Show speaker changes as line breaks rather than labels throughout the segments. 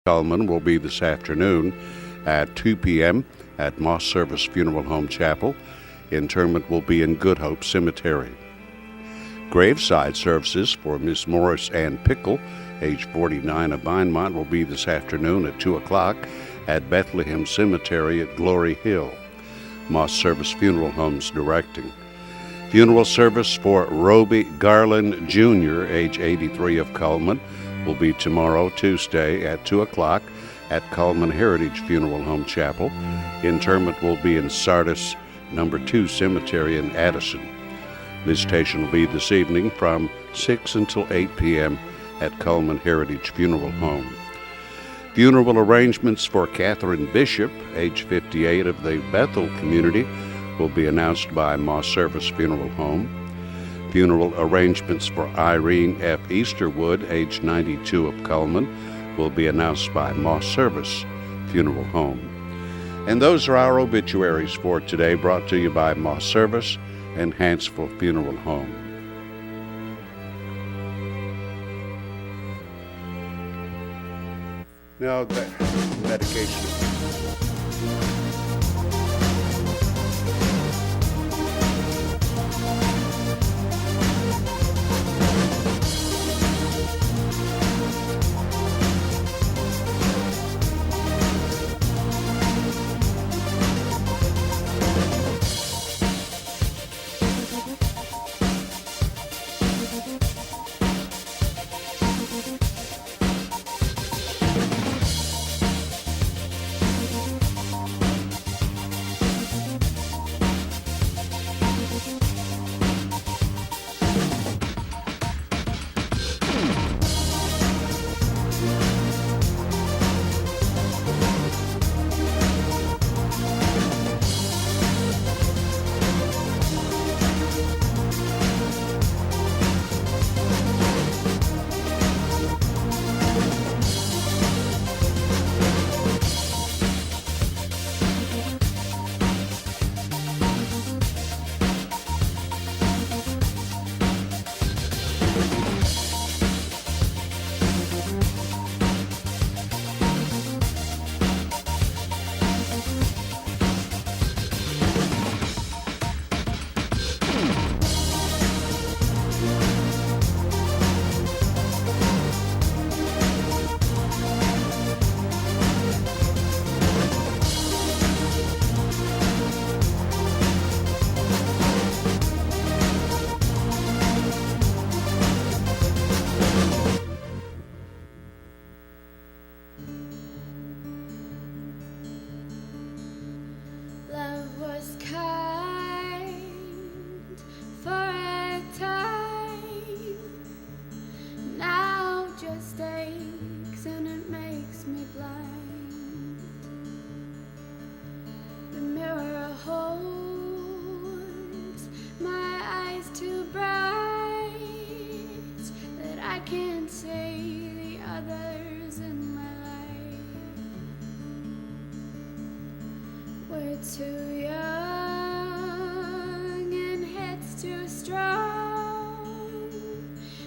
Coleman will be this afternoon at 2 p.m. at Moss Service Funeral Home Chapel. Interment will be in Good Hope Cemetery. Graveside services for Miss Morris Ann Pickle, age 49 of Vinemont, will be this afternoon at 2 o'clock at Bethlehem Cemetery at Glory Hill. Moss Service Funeral Homes directing. Funeral service for Roby Garland Jr., age 83 of Coleman, will be tomorrow, Tuesday, at 2 o'clock at Coleman Heritage Funeral Home Chapel. Interment will be in Sardis Number 2 Cemetery in Addison. Visitation will be this evening from 6 until 8 p.m. at Coleman Heritage Funeral Home. Funeral arrangements for Catherine Bishop, age 58 of the Bethel community, will be announced by Moss Service Funeral Home. Funeral arrangements for Irene F. Easterwood, age 92 of Coleman, will be announced by Moss Service Funeral Home. And those are our obituaries for today, brought to you by Moss Service and Hansville Funeral Home. Now, the medication.
Too young and heads too strong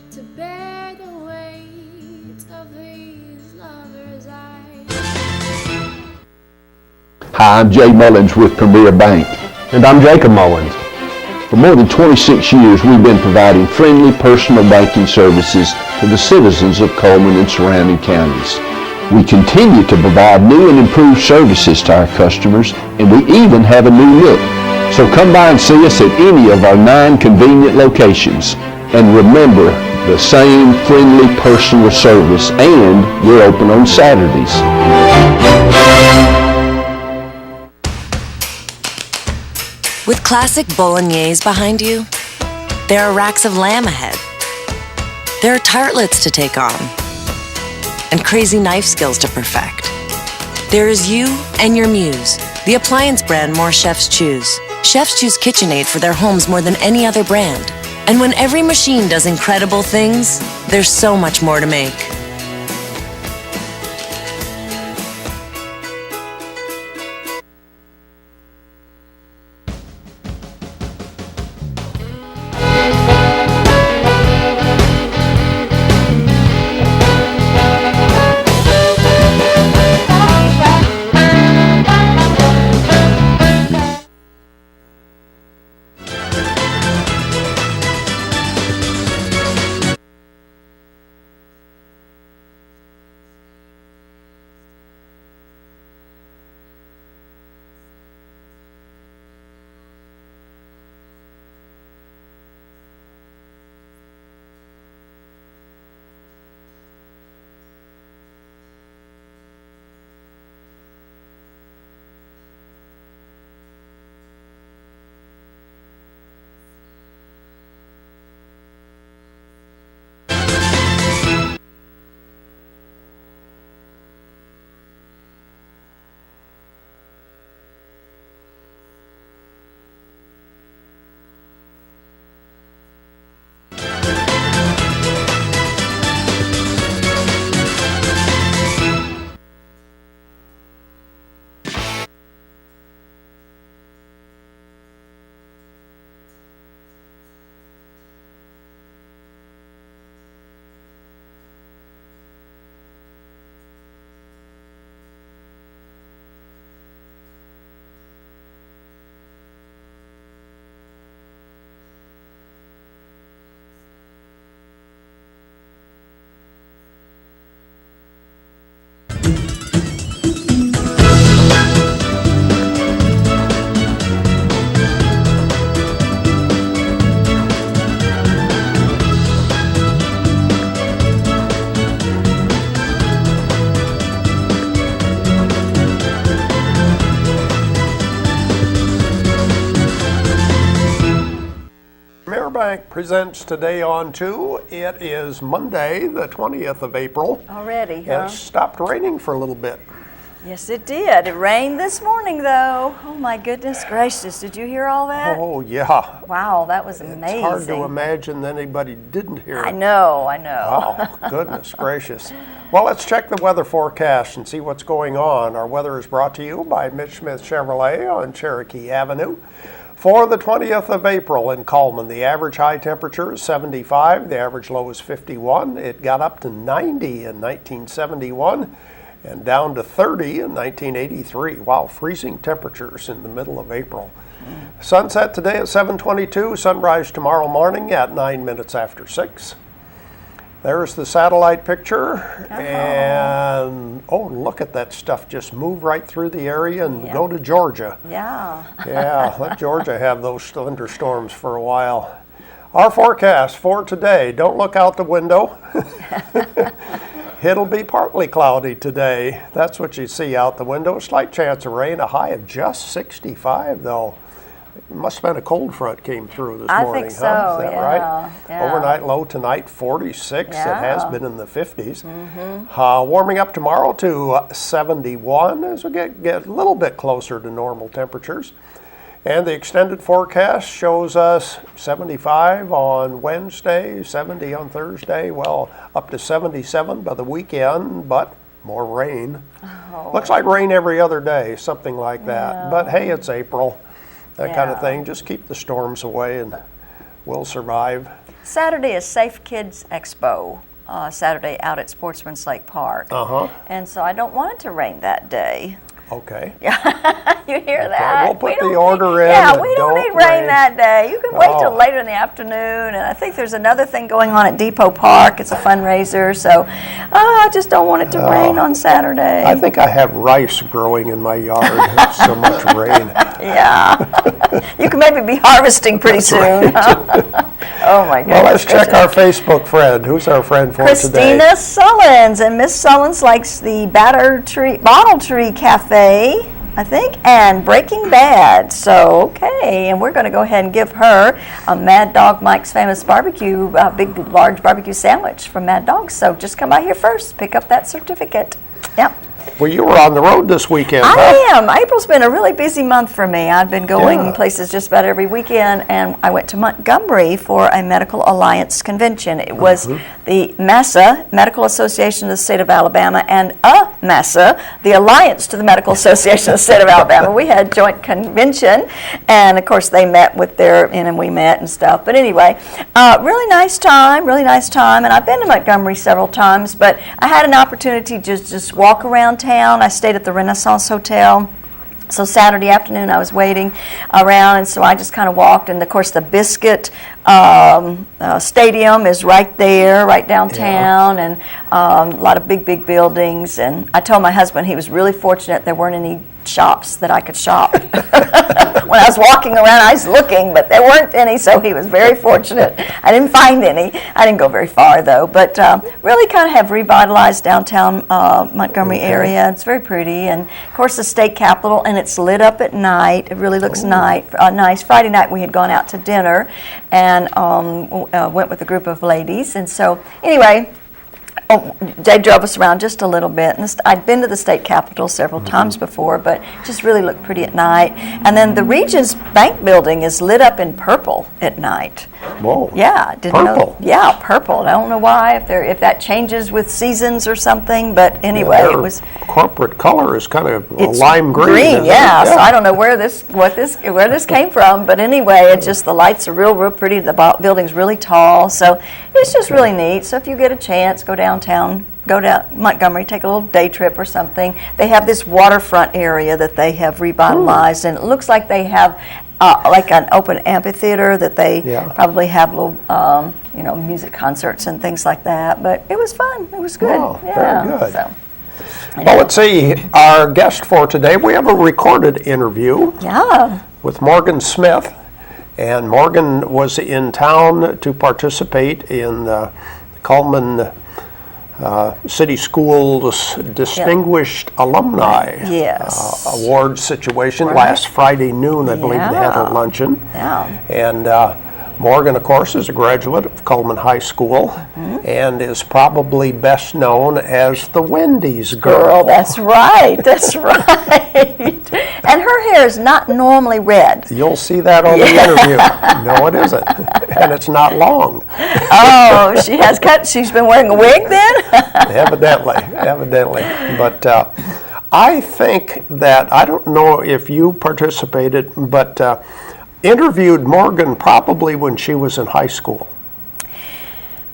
to bear the weight of these lovers' eyes.
Hi, I'm Jay Mullins with Premier Bank.
And I'm Jacob Mullins.
For more than 26 years, we've been providing friendly personal banking services to the citizens of Coleman and surrounding counties. We continue to provide new and improved services to our customers, and we even have a new look. So come by and see us at any of our 9 convenient locations. And remember, the same friendly personal service, and we're open on Saturdays.
With classic bolognese behind you, there are racks of lamb ahead. There are tartlets to take on, and crazy knife skills to perfect. There is you and your muse, the appliance brand more chefs choose. Chefs choose KitchenAid for their homes more than any other brand. And when every machine does incredible things, there's so much more to make.
Bank presents Today on 2. It is Monday, the 20th of April.
Already,
And
huh?
it stopped raining for a little bit.
Yes, it did. It rained this morning, though. Oh, my goodness gracious. Did you hear all that?
Oh, yeah.
Wow, that was amazing.
It's hard to imagine that anybody didn't hear it.
I know.
Oh, goodness gracious. Well, let's check the weather forecast and see what's going on. Our weather is brought to you by Mitch Smith Chevrolet on Cherokee Avenue. For the 20th of April in Coleman, the average high temperature is 75, the average low is 51. It got up to 90 in 1971 and down to 30 in 1983. Wow, freezing temperatures in the middle of April. Sunset today at 7:22, sunrise tomorrow morning at 9 minutes after 6. There's the satellite picture, and look at that stuff just move right through the area and go to Georgia.
Yeah.
Yeah, let Georgia have those thunderstorms for a while. Our forecast for today, don't look out the window. It'll be partly cloudy today. That's what you see out the window. A slight chance of rain, a high of just 65 though. It must have been a cold front came through this morning,
I think so,
huh? Is that right?
Yeah.
Overnight low tonight, 46.
Yeah.
It has been in the 50s. Warming up tomorrow to 71 as we get a little bit closer to normal temperatures. And the extended forecast shows us 75 on Wednesday, 70 on Thursday, well, up to 77 by the weekend, but more rain. Looks like rain every other day, something like that. But hey, it's April. That kind of thing. Just keep the storms away and we'll survive.
Saturday is Safe Kids Expo. Saturday out at Sportsman's Lake Park. And so I don't want it to rain that day.
Okay.
You hear that?
We'll put
We don't
the order
need-
in.
Yeah,
and
we don't need
rain.
rain that day. You can wait till later in the afternoon. And I think there's another thing going on at Depot Park. It's a fundraiser. So I just don't want it to rain on Saturday.
I think I have rice growing in my yard. It's so much rain.
Yeah. You can maybe be harvesting pretty soon. Oh, my goodness.
Well, let's check our Facebook friend. Who's our friend for today?
Christina Sullins. And Miss Sullins likes the Bottle Tree Cafe, I think, and Breaking Bad. So, okay, and we're going to go ahead and give her a Mad Dog Mike's Famous Barbecue, big, large barbecue sandwich from Mad Dog. So just come by here first, pick up that certificate. Yep.
Well, you were on the road this weekend, huh?
I am. April's been a really busy month for me. I've been going places just about every weekend, and I went to Montgomery for a Medical Alliance convention. It was the MASA, Medical Association of the State of Alabama, and MASA, the Alliance to the Medical Association of the State of Alabama. We had a joint convention, and of course they met with and we met and stuff. But anyway, really nice time, and I've been to Montgomery several times, but I had an opportunity to just walk around town. I stayed at the Renaissance Hotel. So Saturday afternoon I was waiting around, and so I just kind of walked, and of course the Biscuit Stadium is right there, right downtown, and a lot of big buildings. And I told my husband he was really fortunate there weren't any shops that I could shop. When I was walking around, I was looking, but there weren't any, so he was very fortunate. I didn't find any. I didn't go very far, though, but really kind of have revitalized downtown Montgomery area. It's very pretty, and of course the state capitol, and it's lit up at night. It really looks nice. Friday night we had gone out to dinner and went with a group of ladies, and so anyway, they drove us around just a little bit. And I'd been to the state capitol several times before, but it just really looked pretty at night. And then the Regions Bank building is lit up in purple at night.
Whoa.
Yeah, didn't know. Yeah, purple. I don't know why, if that changes with seasons or something, but anyway, it was.
Corporate color is kind of lime green.
So I don't know where this came from, but anyway, it's just the lights are real pretty. The building's really tall, so it's just really neat. So if you get a chance, go downtown, go to Montgomery, take a little day trip or something. They have this waterfront area that they have revitalized, and it looks like they have like an open amphitheater that they probably have little, music concerts and things like that. But it was fun. It was good.
Oh, very good.
So,
well, let's see. Our guest for today, we have a recorded interview with Morgan Smith. And Morgan was in town to participate in the Coleman City Schools Distinguished Alumni Award situation last Friday noon. I believe they had a luncheon. And Morgan, of course, is a graduate of Coleman High School and is probably best known as the Wendy's girl.
That's right. That's right. And her hair is not normally red.
You'll see that on the interview. No, it isn't. And it's not long.
Oh, she's been wearing a wig then?
Evidently. But I think that, I don't know if you participated, but interviewed Morgan probably when she was in high school.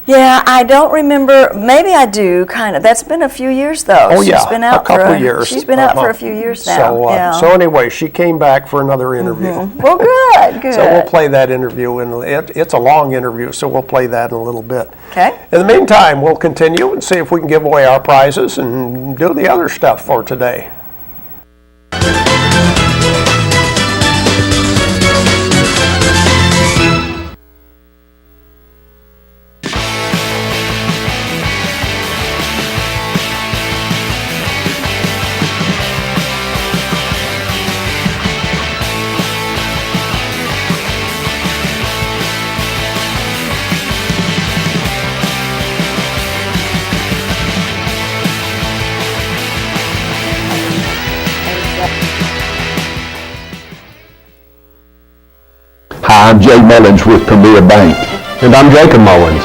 Yeah, I don't remember. Maybe I do, kind of. That's been a few years, though.
Oh, yeah,
she's been out
a couple years.
She's been out for a few years now.
So, so anyway, she came back for another interview.
Well, good.
So we'll play that interview, and it's a long interview, so we'll play that in a little bit.
Okay.
In the meantime, we'll continue and see if we can give away our prizes and do the other stuff for today.
Hi, I'm Jay Mullins with Premier Bank.
And I'm Jacob Mullins.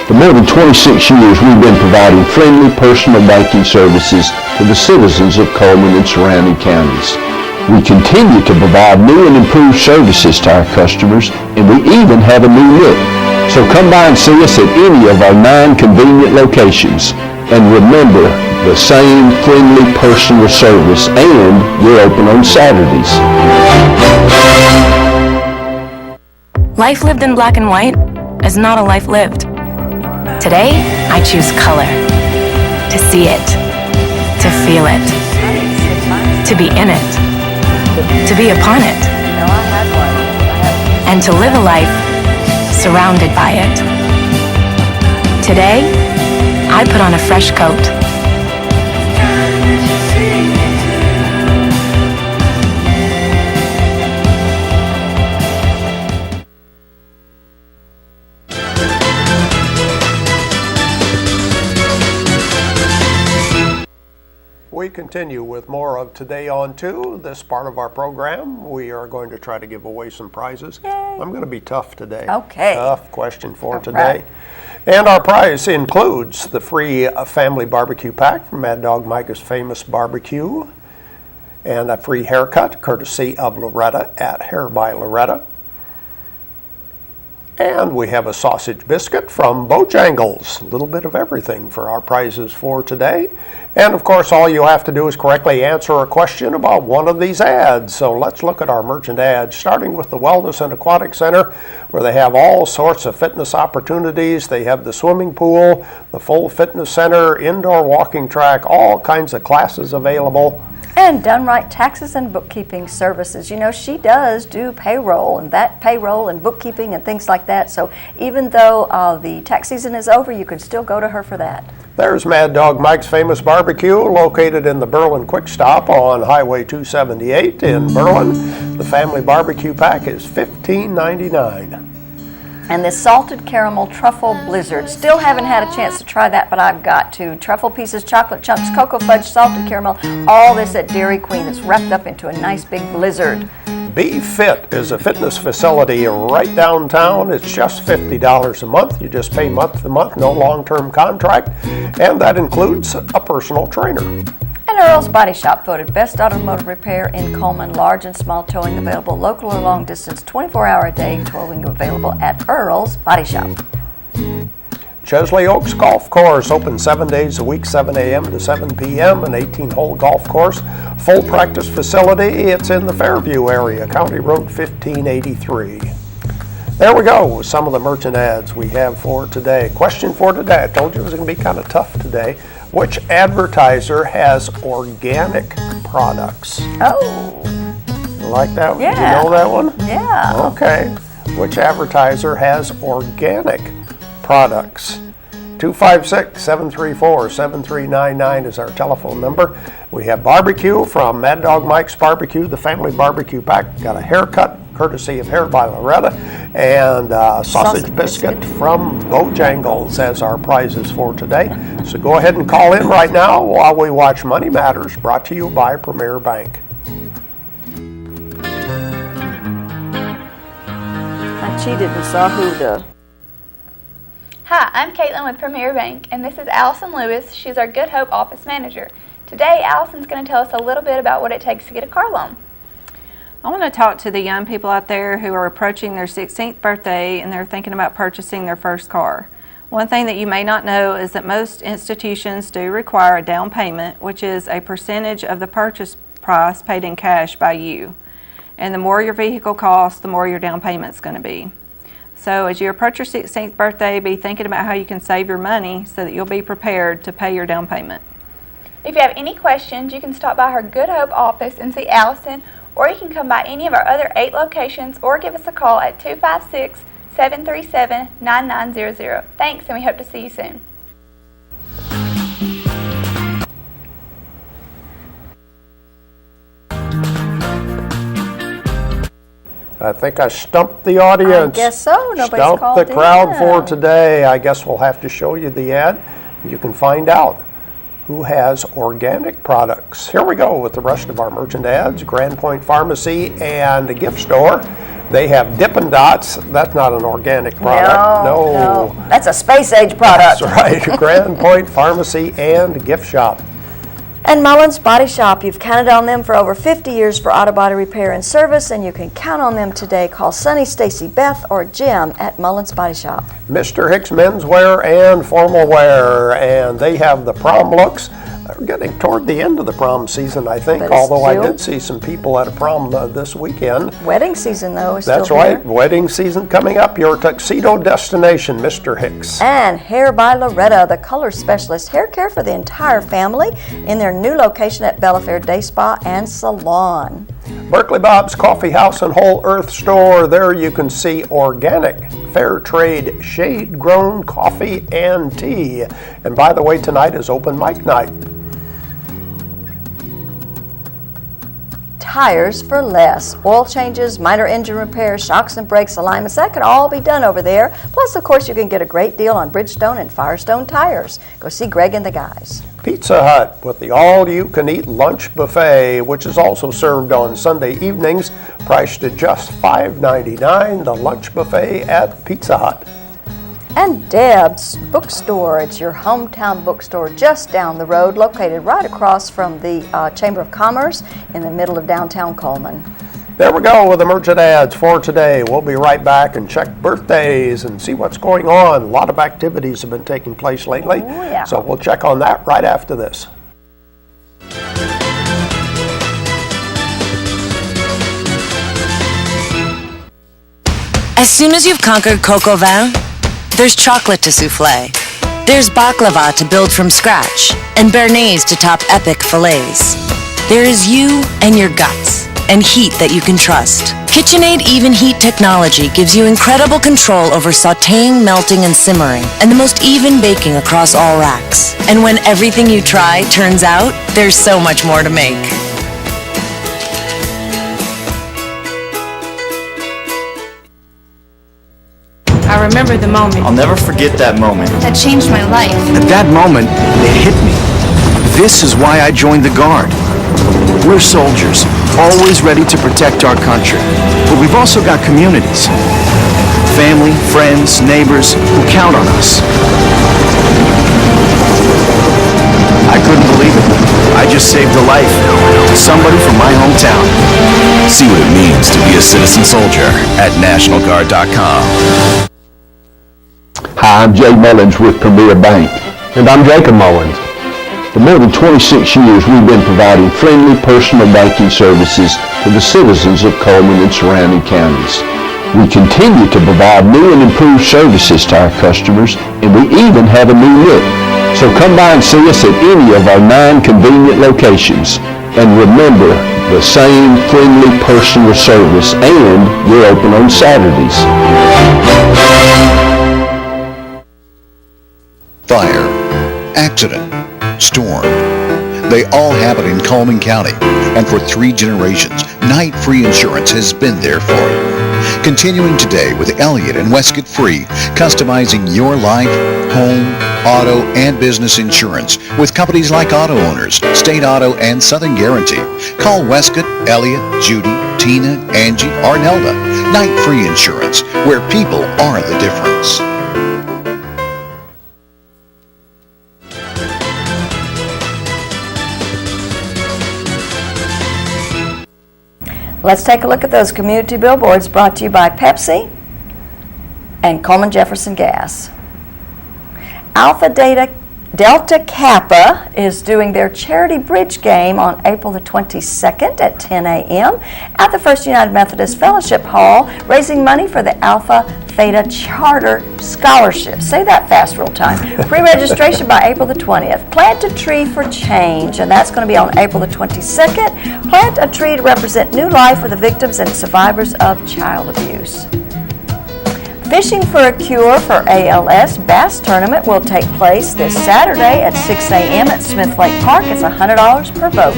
For more than 26 years, we've been providing friendly personal banking services to the citizens of Coleman and surrounding counties. We continue to provide new and improved services to our customers, and we even have a new look. So come by and see us at any of our 9 convenient locations. And remember, the same friendly personal service, and we're open on Saturdays.
Life lived in black and white is not a life lived. Today, I choose color. To see it. To feel it. To be in it. To be upon it. And to live a life surrounded by it. Today, I put on a fresh coat.
We continue with more of Today on 2. This part of our program, we are going to try to give away some prizes.
Yay.
I'm going to be tough today.
Okay.
Tough question for
All
today.
right.
And our prize includes the free family barbecue pack from Mad Dog Mike's Famous Barbecue and a free haircut courtesy of Loretta at Hair by Loretta. And we have a sausage biscuit from Bojangles. A little bit of everything for our prizes for today. And of course, all you have to do is correctly answer a question about one of these ads. So let's look at our merchant ads, starting with the Wellness and Aquatic Center, where they have all sorts of fitness opportunities. They have the swimming pool, the full fitness center, indoor walking track, all kinds of classes available.
And Done Right Taxes and Bookkeeping Services. You know, she does do payroll and bookkeeping and things like that. So even though the tax season is over, you can still go to her for that.
There's Mad Dog Mike's Famous Barbecue, located in the Berlin Quick Stop on Highway 278 in Berlin. The family barbecue pack is $15.99.
And this salted caramel truffle blizzard. Still haven't had a chance to try that, but I've got to. Truffle pieces, chocolate chunks, cocoa fudge, salted caramel, all this at Dairy Queen. It's wrapped up into a nice big blizzard.
Be Fit is a fitness facility right downtown. It's just $50 a month. You just pay month to month, no long-term contract, and that includes a personal trainer.
And Earl's Body Shop, voted best automotive repair in Coleman. Large and small towing available, local or long distance, 24-hour a day towing available at Earl's Body Shop.
Chesley Oaks Golf Course, open 7 days a week, 7 a.m. to 7 p.m., an 18-hole golf course, full practice facility. It's in the Fairview area, County Road 1583. There we go with some of the merchant ads we have for today. Question for today. I told you it was going to be kind of tough today. Which advertiser has organic products?
Oh.
You like that one?
Yeah.
You know that one?
Yeah.
Okay. Which advertiser has organic products? 256-734-7399 is our telephone number. We have barbecue from Mad Dog Mike's Barbecue, the family barbecue pack. Got a haircut courtesy of Hair by Loretta, and sausage biscuit from Bojangles as our prizes for today. So go ahead and call in right now while we watch Money Matters, brought to you by Premier Bank.
I cheated and saw who the...
Hi, I'm Caitlin with Premier Bank, and this is Allison Lewis. She's our Good Hope Office Manager. Today, Allison's going to tell us a little bit about what it takes to get a car loan.
I want to talk to the young people out there who are approaching their 16th birthday and they're thinking about purchasing their first car. One thing that you may not know is that most institutions do require a down payment, which is a percentage of the purchase price paid in cash by you. And the more your vehicle costs, the more your down payment's going to be. So as you approach your 16th birthday, be thinking about how you can save your money so that you'll be prepared to pay your down payment.
If you have any questions, you can stop by her Good Hope office and see Allison, or you can come by any of our other 8 locations or give us a call at 256-737-9900. Thanks, and we hope to see you soon.
I think I stumped the audience.
I guess so. Nobody's
stumped
called
the crowd
in.
for today. I guess we'll have to show you the ad. You can find out who has organic products. Here we go with the rest of our merchant ads. Grand Point Pharmacy and a gift store. They have Dippin' Dots. That's not an organic product.
No. That's a space age product.
That's right. Grand Point Pharmacy and gift shop.
And Mullins Body Shop, you've counted on them for over 50 years for auto body repair and service, and you can count on them today. Call Sunny, Stacy, Beth, or Jim at Mullins Body Shop.
Mr. Hicks Menswear and Formal Wear, and they have the prom looks. They're getting toward the end of the prom season, I think,
But
although I
still-
did see some people at a prom this weekend.
Wedding season, though, is
That's
still
right,
here.
wedding season coming up. Your tuxedo destination, Mr. Hicks.
And Hair by Loretta, the color specialist, hair care for the entire family in their new location at Bellafair Day Spa and Salon.
Berkeley Bob's Coffee House and Whole Earth Store. There you can see organic, fair trade, shade-grown coffee and tea. And by the way, tonight is open mic night.
Tires for less. Oil changes, minor engine repairs, shocks and brakes, alignments, that can all be done over there. Plus, of course, you can get a great deal on Bridgestone and Firestone tires. Go see Greg and the guys.
Pizza Hut with the all-you-can-eat lunch buffet, which is also served on Sunday evenings, priced at just $5.99. The lunch buffet at Pizza Hut.
And Deb's Bookstore. It's your hometown bookstore just down the road, located right across from the Chamber of Commerce in the middle of downtown Coleman.
There we go with the merchant ads for today. We'll be right back and check birthdays and see what's going on. A lot of activities have been taking place lately.
Oh, yeah.
So we'll check on that right after this.
As soon as you've conquered coq au vin, there's chocolate to souffle. There's baklava to build from scratch, and béarnaise to top epic fillets. There is you and your guts, and heat that you can trust. KitchenAid Even Heat technology gives you incredible control over sautéing, melting, and simmering, and the most even baking across all racks. And when everything you try turns out, there's so much more to make.
I remember the moment
I'll never forget that moment.
that changed my life.
At that moment, it hit me. This is why I joined the Guard. We're soldiers, always ready to protect our country. But we've also got communities. Family, friends, neighbors who count on us. I couldn't believe it. I just saved a life to somebody from my hometown.
See what it means to be a citizen soldier at NationalGuard.com.
Hi, I'm Jay Mullins with Premier Bank.
And I'm Jacob Mullins.
For more than 26 years, we've been providing friendly personal banking services to the citizens of Coleman and surrounding counties. We continue to provide new and improved services to our customers, and we even have a new look. So come by and see us at any of our 9 convenient locations. And remember, the same friendly personal service, and we're open on Saturdays.
Fire, accident, storm.
They all happen in Coleman County, and for 3 generations, Night Free Insurance has been there for you. Continuing today with Elliott and Westcott Free, customizing your life, home, auto, and business insurance with companies like Auto Owners, State Auto, and Southern Guarantee. Call Westcott, Elliott, Judy, Tina, Angie, or Nelda. Night Free Insurance, where people are the difference.
Let's take a look at those community billboards brought to you by Pepsi and Coleman Jefferson Gas. Alpha Delta Kappa is doing their charity bridge game on April the 22nd at 10 a.m. at the First United Methodist Fellowship Hall, raising money for the Alpha Theta Charter Scholarship. Say that fast real time. Pre-registration by April the 20th. Plant a tree for change, and that's going to be on April the 22nd. Plant a tree to represent new life for the victims and survivors of child abuse. Fishing for a Cure for ALS Bass Tournament will take place this Saturday at 6 a.m. at Smith Lake Park. It's $100 per boat.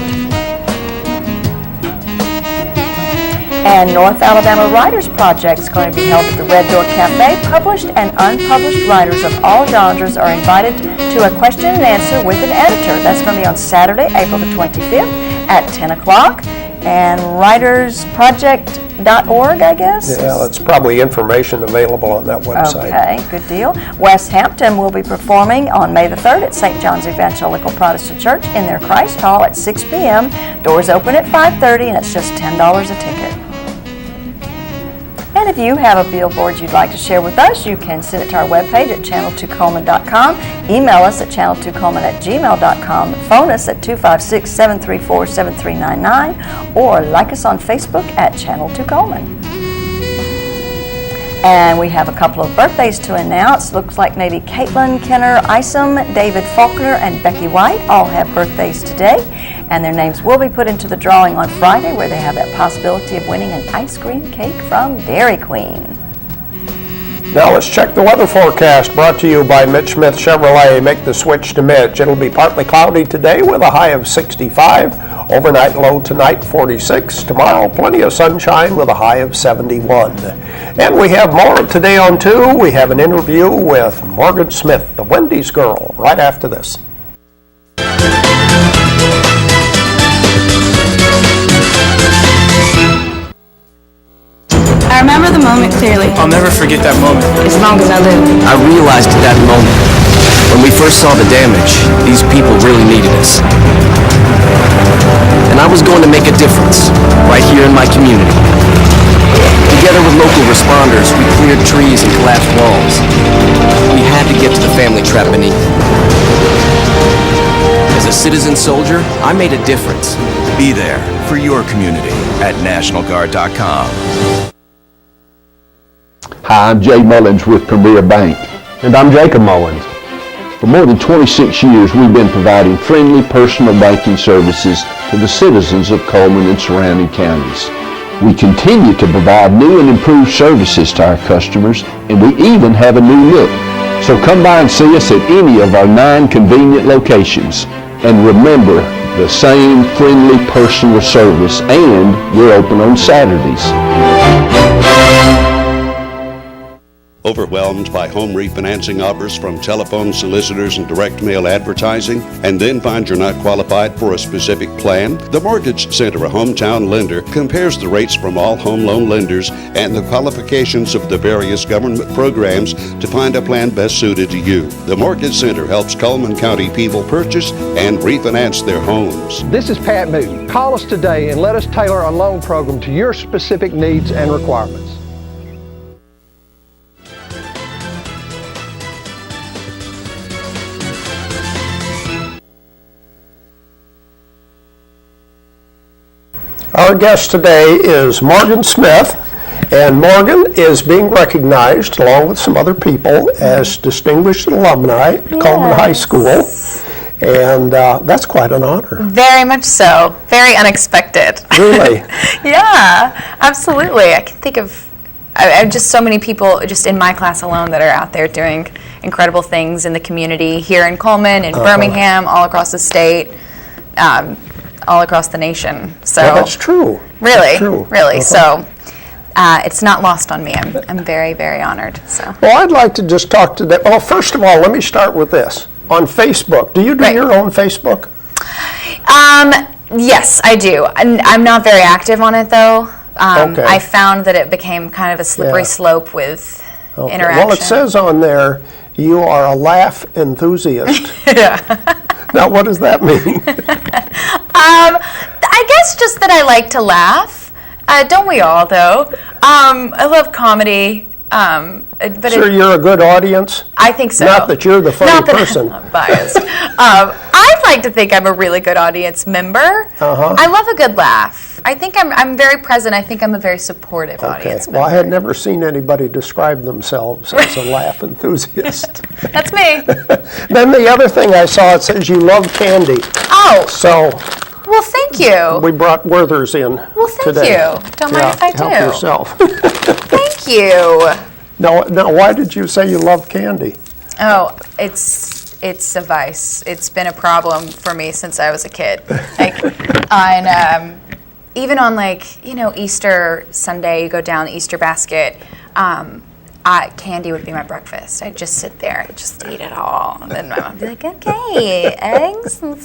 And North Alabama Writers Project is going to be held at the Red Door Cafe. Published and unpublished writers of all genres are invited to a question and answer with an editor. That's going to be on Saturday, April the 25th at 10 o'clock. And writersproject.org, I guess?
Yeah, that's probably information available on that website.
Okay, good deal. West Hampton will be performing on May the 3rd at St. John's Evangelical Protestant Church in their Christ Hall at 6 p.m. Doors open at 5:30 and it's just $10 a ticket. And if you have a billboard you'd like to share with us, you can send it to our webpage at channel2coleman.com, email us at channel2coleman@gmail.com, phone us at 256-734-7399, or like us on Facebook at Channel 2 Coleman. And we have a couple of birthdays to announce. Looks like maybe Caitlin Kenner Isom, David Faulkner, and Becky White all have birthdays today. And their names will be put into the drawing on Friday, where they have that possibility of winning an ice cream cake from Dairy Queen.
Now let's check the weather forecast, brought to you by Mitch Smith Chevrolet. Make the switch to Mitch. It'll be partly cloudy today with a high of 65. Overnight low tonight 46. Tomorrow plenty of sunshine with a high of 71. And we have more today on 2. We have an interview with Morgan Smith, the Wendy's girl, right after this.
I remember the moment clearly.
I'll never forget that moment.
As long as I live.
I realized at that moment, when we first saw the damage, these people really needed us. And I was going to make a difference, right here in my community. Together with local responders, we cleared trees and collapsed walls. We had to get to the family trapped beneath. As a citizen soldier, I made a difference.
Be there for your community at NationalGuard.com.
Hi, I'm Jay Mullins with Premier Bank.
And I'm Jacob Mullins.
For more than 26 years, we've been providing friendly personal banking services to the citizens of Coleman and surrounding counties. We continue to provide new and improved services to our customers, and we even have a new look. So come by and see us at any of our 9 convenient locations. And remember, the same friendly personal service, and we're open on Saturdays.
Overwhelmed by home refinancing offers from telephone solicitors and direct mail advertising, and then find you're not qualified for a specific plan? The Mortgage Center, a hometown lender, compares the rates from all home loan lenders and the qualifications of the various government programs to find a plan best suited to you. The Mortgage Center helps Coleman County people purchase and refinance their homes.
This is Pat Newton. Call us today and let us tailor a loan program to your specific needs and requirements.
Our guest today is Morgan Smith, and Morgan is being recognized, along with some other people, as distinguished alumni at Coleman High School, and that's quite an honor.
Very much so. Very unexpected.
Really?
Yeah, absolutely. I can think of just so many people just in my class alone that are out there doing incredible things in the community here in Coleman, in Birmingham, all across the state. all across the nation. So
Well, that's true.
Really,
That's true.
really.
Uh-huh.
So it's not lost on me. I'm very, very honored. So.
Well, I'd like to just talk to that. Well, first of all, let me start with this. On Facebook, do you do your own Facebook?
Yes, I do. I'm not very active on it though.
Okay.
I found that it became kind of a slippery
Yeah.
slope with
Okay.
interaction.
Well, it says on there, you are a laugh enthusiast. Now, what does that mean?
I guess just that I like to laugh. Don't we all, though? I love comedy. But
Sure, you're a good audience?
I think so.
Not that you're the funny
Not that
person.
I'm biased. I'd like to think I'm a really good audience member.
Uh-huh.
I love a good laugh. I think I'm very present. I think I'm a very supportive audience member.
Well, I had never seen anybody describe themselves as a laugh enthusiast.
That's me.
Then the other thing I saw, it says you love candy.
Oh.
So
Well, thank you.
we brought Werther's in
Well, thank
today.
you. Don't mind if I do.
Help yourself.
Thank you.
Now, why did you say you love candy?
Oh, it's a vice. It's been a problem for me since I was a kid. Like, even on Easter Sunday, you go down the Easter basket. Candy would be my breakfast. I'd just sit there and just eat it all. And then my mom would be like, okay, eggs, you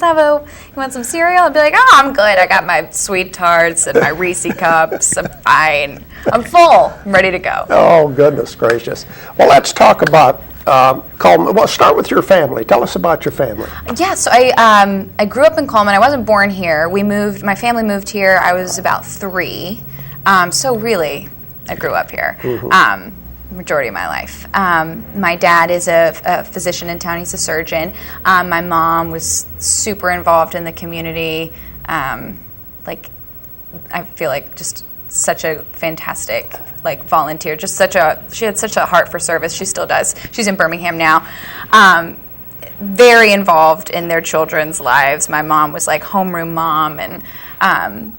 want some cereal? I'd be like, oh, I'm good. I got my sweet tarts and my Reese cups. I'm fine. I'm full. I'm ready to go.
Oh, goodness gracious. Well, let's talk about Coleman. Well, start with your family. Tell us about your family.
Yeah, so I grew up in Coleman. I wasn't born here. My family moved here. I was about 3. So really, I grew up here.
Mm-hmm.
Majority of my life. My dad is a physician in town. He's a surgeon. My mom was super involved in the community. I feel like just such a fantastic volunteer. She had such a heart for service. She still does. She's in Birmingham now. Very involved in their children's lives. My mom was like homeroom mom, and I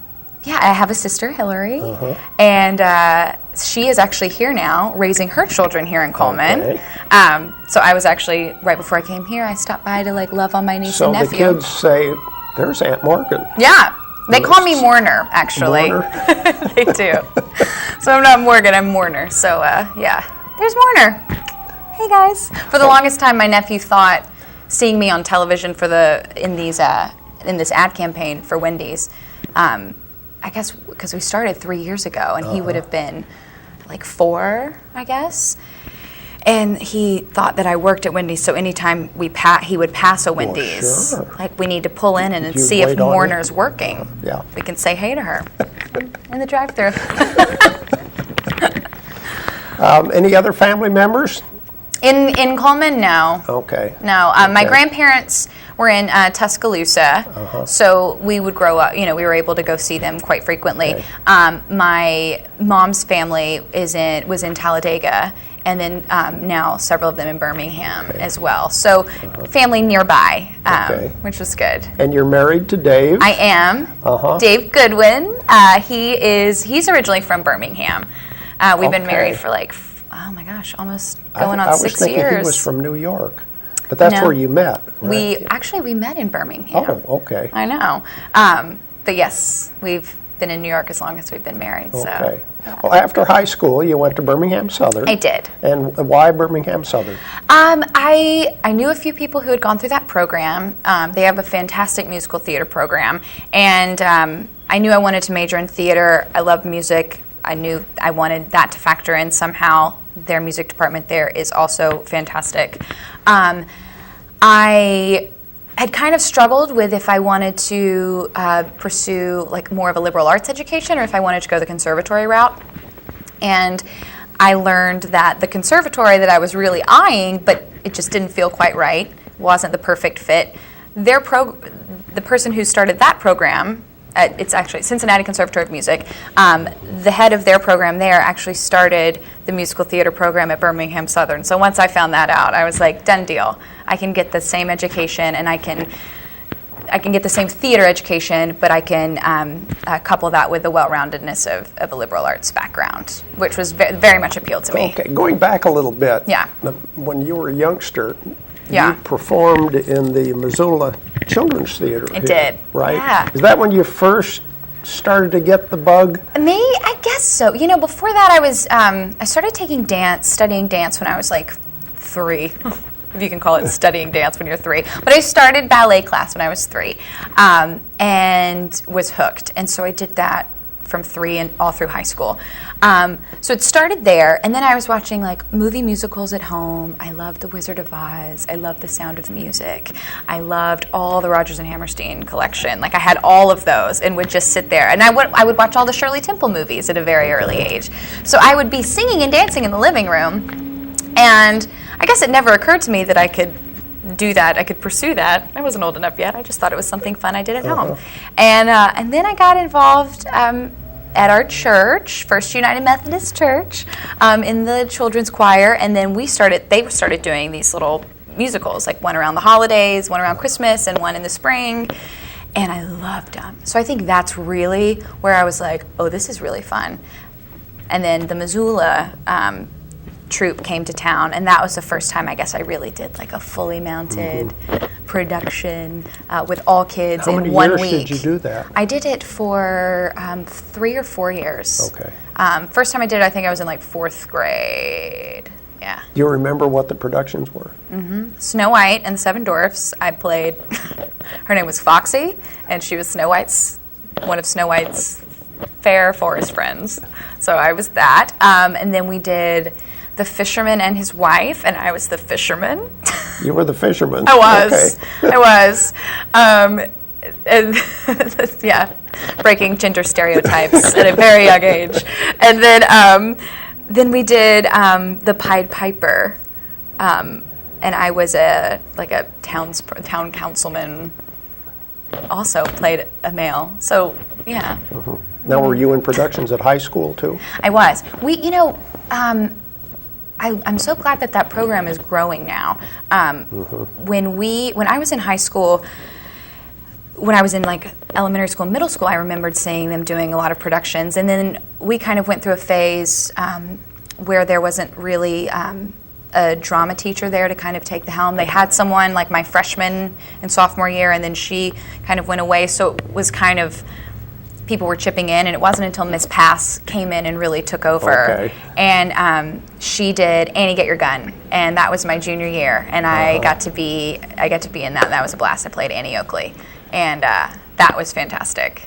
have a sister, Hillary, and she is actually here now, raising her children here in Coleman.
Okay.
So I was actually, right before I came here, I stopped by to love on my niece and
So the
nephew.
kids say, there's Aunt Morgan.
Yeah, they call me Mourner, actually.
Mourner?
They do. So I'm not Morgan, I'm Mourner. So there's Mourner. Hey guys. For the longest time, my nephew thought, seeing me on television in this ad campaign for Wendy's, I guess because we started 3 years ago, and he would have been 4, I guess. And he thought that I worked at Wendy's, so anytime he would pass a Wendy's,
sure.
We need to pull in and
You'd
see if
wait on
Mourner's working.
Yeah.
We can say hey to her in the drive-thru.
Any other family members?
In Coleman, no.
Okay.
No, my grandparents were in Tuscaloosa, so we would grow up. We were able to go see them quite frequently.
Okay.
My mom's family was in Talladega, and then now several of them in Birmingham as well. So family nearby, which was good.
And you're married to Dave?
I am. Dave Goodwin. He's originally from Birmingham. We've been married for oh my gosh, almost going on 6 years.
I was thinking he was from New York, but that's where you met, right?
We met in Birmingham.
Oh, okay.
I know. But yes, we've been in New York as long as we've been married.
Okay. Well, after high school, you went to Birmingham Southern.
I did.
And why Birmingham Southern?
I knew a few people who had gone through that program. They have a fantastic musical theater program, and I knew I wanted to major in theater. I love music. I knew I wanted that to factor in somehow. Their music department there is also fantastic. I had kind of struggled with if I wanted to pursue more of a liberal arts education or if I wanted to go the conservatory route. And I learned that the conservatory that I was really eyeing, but it just didn't feel quite right, wasn't the perfect fit. The person who started that program, it's actually Cincinnati Conservatory of Music, the head of their program there actually started the musical theater program at Birmingham Southern. So once I found that out, I was like, done deal. I can get the same education, and I can get the same theater education, but I can couple that with the well-roundedness of a liberal arts background, which was very much appealed to me.
Okay, going back a little bit.
Yeah.
When you were a youngster,
Yeah.
You performed in the Missoula Children's Theater.
I did.
Right?
Yeah.
Is that when you first started to get the bug?
Me, I guess so. You know, before that, I started studying dance when I was like 3. If you can call it studying dance when you're 3. But I started ballet class when I was 3, and was hooked. And so I did that from 3 and all through high school. So it started there, and then I was watching like movie musicals at home. I loved The Wizard of Oz. I loved The Sound of Music. I loved all the Rodgers and Hammerstein collection. Like I had all of those and would just sit there. And I would watch all the Shirley Temple movies at a very early age. So I would be singing and dancing in the living room, and I guess it never occurred to me that I could do that. I could pursue that. I wasn't old enough yet. I just thought it was something fun I did at home. And then I got involved at our church, First United Methodist Church, in the children's choir. And then they started doing these little musicals, like one around the holidays, one around Christmas, and one in the spring. And I loved them. So I think that's really where I was like, oh, this is really fun. And then the Missoula troupe came to town, and that was the first time I guess I really did like a fully mounted production with all kids in 1 week.
How many years did you do that?
I did it for 3 or 4 years.
Okay.
First time I did it, I think I was in like 4th grade. Yeah.
Do you remember what the productions were?
Snow White and the Seven Dwarfs. I played, her name was Foxy, and she was one of Snow White's fair forest friends. So I was that. And then we did The Fisherman and His Wife, and I was the fisherman.
You were the fisherman.
I was.
Okay.
I was. And yeah, breaking gender stereotypes at a very young age. And then we did the Pied Piper, and I was a town councilman. Also played a male. So yeah.
Now, were you in productions at high school too?
I was. I'm so glad that program is growing now. When I was in high school, when I was in like elementary school and middle school, I remembered seeing them doing a lot of productions. And then we kind of went through a phase where there wasn't really a drama teacher there to kind of take the helm. They had someone like my freshman and sophomore year, and then she kind of went away. So it was kind of, people were chipping in, and it wasn't until Miss Pass came in and really took over.
Okay.
And she did Annie, Get Your Gun, and that was my junior year, and I got to be in that. That was a blast. I played Annie Oakley, and that was fantastic.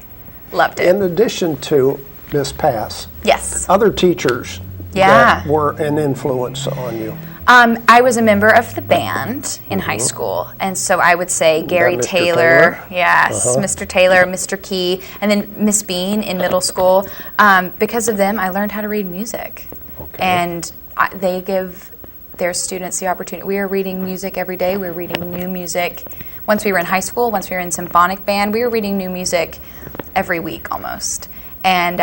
Loved it.
In addition to Miss Pass,
yes,
other teachers that were an influence on you.
I was a member of the band in high school, and so I would say Gary
Mr.
Taylor,
Taylor?
yes, Mr. Taylor, Mr. Key, and then Miss Bean in middle school. Because of them, I learned how to read music, and they give their students the opportunity. We are reading music every day. We're reading new music. Once we were in high school, once we were in symphonic band, we were reading new music every week almost, and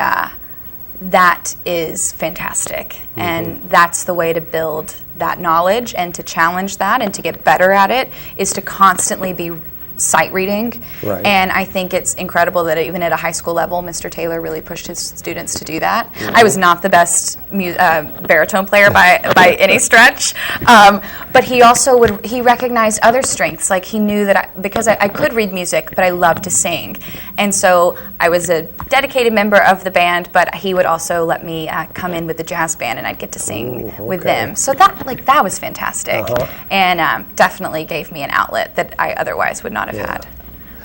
that is fantastic. And that's the way to build that knowledge and to challenge that and to get better at it, is to constantly be sight reading.
Right.
And I think it's incredible that even at a high school level, Mr. Taylor really pushed his students to do that. I was not the best baritone player by any stretch, but he also he recognized other strengths. Like he knew that because I could read music, but I loved to sing. And so I was a dedicated member of the band, but he would also let me come in with the jazz band, and I'd get to sing with them. So that was fantastic, and definitely gave me an outlet that I otherwise would not have had.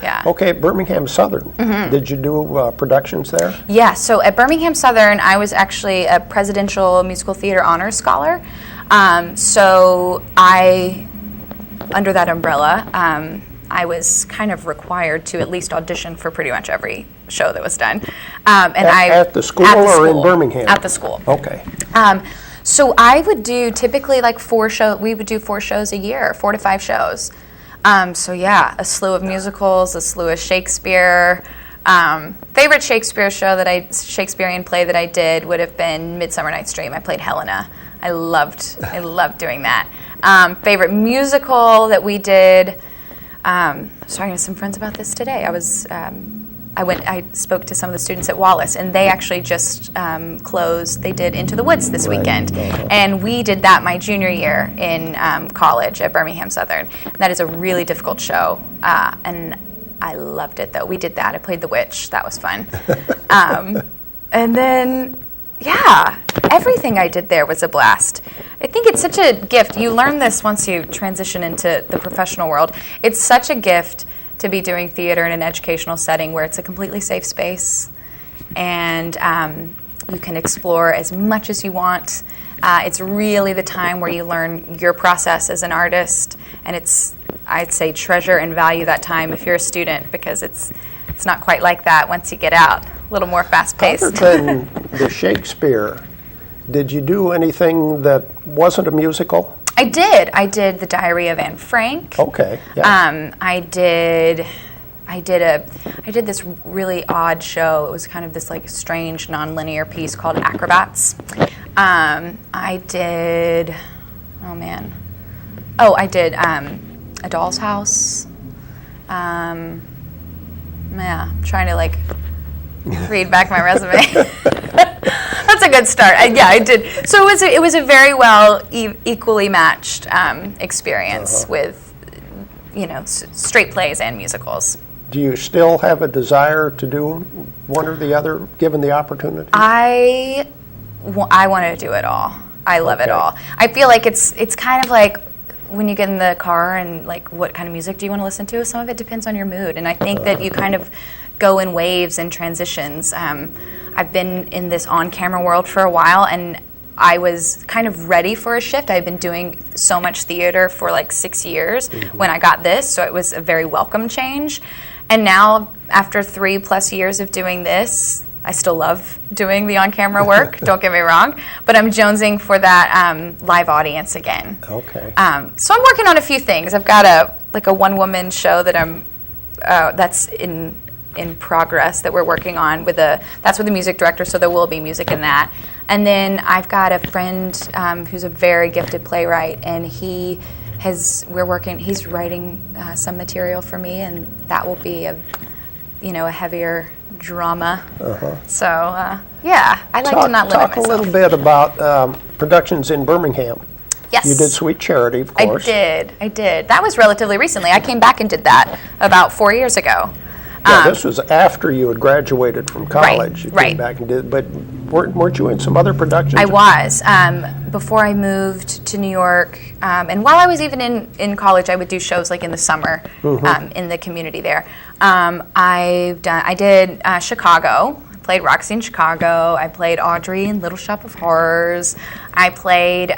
Yeah.
Okay, Birmingham Southern. Did you do productions there?
Yeah, so at Birmingham Southern, I was actually a Presidential Musical Theater Honors Scholar. So under that umbrella, I was kind of required to at least audition for pretty much every show that was done.
At the school or in Birmingham?
At the school.
Okay.
So I would do typically like 4 shows. We would do 4 shows a year, 4 to 5 shows. So yeah, a slew of musicals, a slew of Shakespeare. Favorite Shakespearean play that I did would have been Midsummer Night's Dream. I played Helena. I loved doing that. Favorite musical that we did. I was talking to some friends about this today. I was I spoke to some of the students at Wallace, and they actually just closed. They did Into the Woods this weekend, and we did that my junior year in college at Birmingham Southern. That is a really difficult show, and I loved it though. We did that. I played the witch. That was fun. And then, yeah, everything I did there was a blast. I think it's such a gift. You learn this once you transition into the professional world. It's such a gift to be doing theater in an educational setting where it's a completely safe space, and you can explore as much as you want. It's really the time where you learn your process as an artist, and I'd say treasure and value that time if you're a student, because it's not quite like that once you get out. A little more fast-paced.
Other than the Shakespeare, did you do anything that wasn't a musical?
I did The Diary of Anne Frank.
Okay. Yeah.
I did this really odd show. It was kind of this like strange non-linear piece called Acrobats. I did A Doll's House. Yeah, I'm trying to like read back my resume. That's a good start. I did. So it was a very well equally matched experience with, straight plays and musicals.
Do you still have a desire to do one or the other, given the opportunity?
I want to do it all. I love it all. I feel like it's kind of like when you get in the car and like, what kind of music do you want to listen to? Some of it depends on your mood, and I think that you kind of go in waves and transitions. I've been in this on-camera world for a while, and I was kind of ready for a shift. I've been doing so much theater for like 6 years when I got this, so it was a very welcome change. And now, after 3+ years of doing this, I still love doing the on-camera work, don't get me wrong, but I'm jonesing for that live audience again.
Okay.
So I'm working on a few things. I've got a one-woman show that that's in progress that we're working on that's with the music director, so there will be music in that. And then I've got a friend who's a very gifted playwright, and he's writing some material for me, and that will be a heavier drama. So I like to not limit myself.
Talk a little bit about productions in Birmingham.
Yes.
You did Sweet Charity, of course.
I did. That was relatively recently. I came back and did that about 4 years ago.
Yeah, this was after you had graduated from college. You came back and did, but weren't you in some other productions?
I was. Before I moved to New York, and while I was even in college, I would do shows like in the summer in the community there. I did Chicago. I played Roxy in Chicago. I played Audrey in Little Shop of Horrors. I played,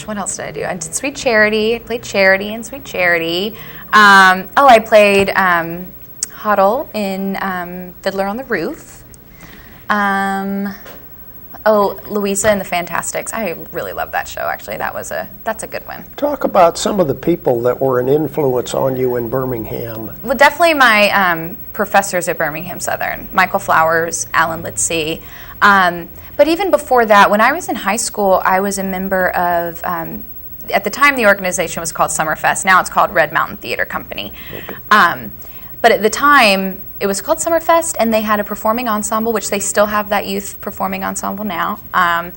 what else did I do? I did Sweet Charity. I played Charity in Sweet Charity. I played Huddle in Fiddler on the Roof. Louisa and the Fantastics. I really love that show, actually. That's a good one.
Talk about some of the people that were an influence on you in Birmingham.
Well, definitely my professors at Birmingham Southern, Michael Flowers, Alan Litzy. But even before that, when I was in high school, I was a member of, at the time the organization was called Summerfest. Now it's called Red Mountain Theater Company. Okay. But at the time, it was called Summerfest, and they had a performing ensemble, which they still have that youth performing ensemble now. And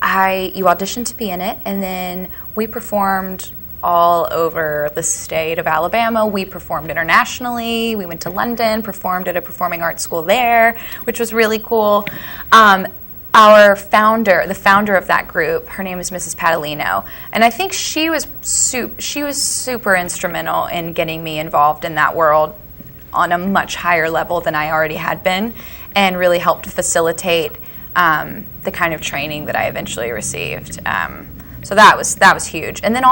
you auditioned to be in it, and then we performed all over the state of Alabama. We performed internationally. We went to London, performed at a performing arts school there, which was really cool. The founder of that group, her name is Mrs. Padalino, and I think she was super instrumental in getting me involved in that world on a much higher level than I already had been, and really helped facilitate the kind of training that I eventually received. So that was huge. And then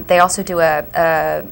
they also do a